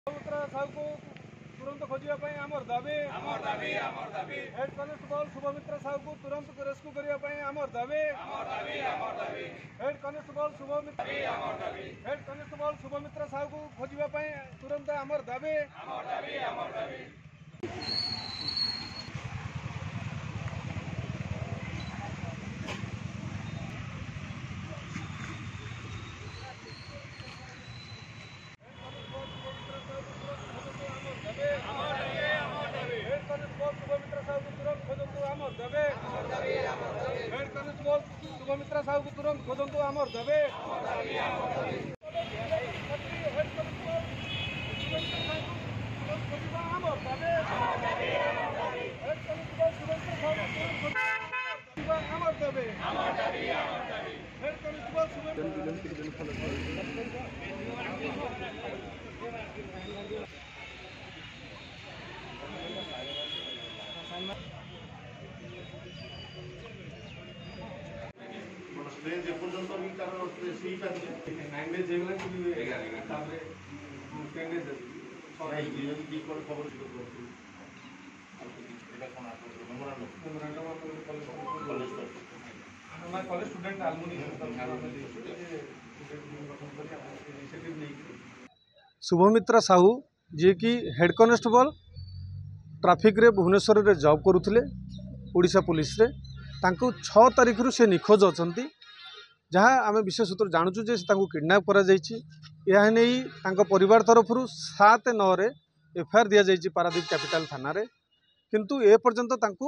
साहू को तुरंत खोजा आमर दाबी हेड कनेस्टेबल शुभमित्रा साहू को तुरंत रेस्क्यू करने आमर दाबी हेड कनेस्टेबल शुभमित्रा साहू को खोजा तुरंत आमर दाबी शुभमित्रा साहू को तुरंत खोजंतु आमर दाबी शुभमित्रा साहू जी की हेड कनेस्टेबल ट्रैफिक रे भुवनेश्वर रे जॉब करुथिले ओडिशा पुलिस रे तांको 6 तारिख रु से निखोज अछंती जहाँ आम विशेष सूत्र जानुचु जे तांको किडनैप करा जायछि यह नहीं तांको परिवार तरफ 7/9 रे एफआईआर दिया जायछि पारादीप कैपिटल थाना रे किंतु ए पर्यंत तांको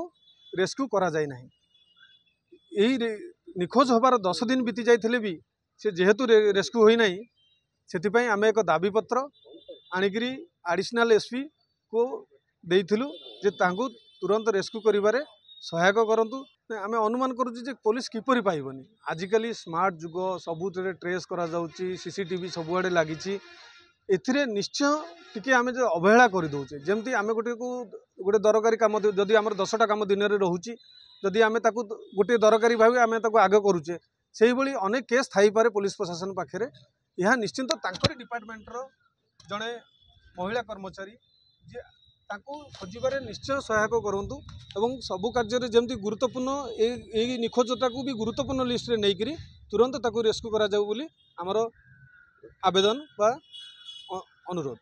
रेस्क्यू करा जाय नाही एही निखोज होबार 10 दिन बीती जाइथिले भी से जेहेतु रेस्क्यू होई नाही सेथिपई आमे एक दाबी पत्र आनिकरी एडिशनल एसपी को देइथिलु जे तांको तुरंत रेस्क्यू करिबारे सहायक करंतु आमे अनुमान करूँ जे पुलिस किपरि पाइबनी आजिकल स्मार्ट जुग सबुरे ट्रेस करा जाउची सीसीटीवी सबुआडे लागिची एथिरे निश्चय टिके आमे जे अवहेला कर दउचे जेमती आमे गोटे दरकारी काम जदि आमर 10टा काम दिन रे रहूची जदि आमे ताकू गोटे दरकारी भाव आमे ताकू आगे करूचे सेही भली अनेक केस थाई पारे पुलिस प्रशासन पाखरे यह निश्चिंत तांकरी डिपार्टमेंट रो जड़े महिला कर्मचारी जे ताकू खोजिबारे निश्चय सहायक करंतु एवं सबु कार्य जमती गुरुत्वपूर्ण ए निखोजता को भी गुरुत्वपूर्ण लिस्ट रे नहीं करी तुरंत ताकू रेस्क्यू करा जाऊ बोली आमर आवेदन बा अनुरोध।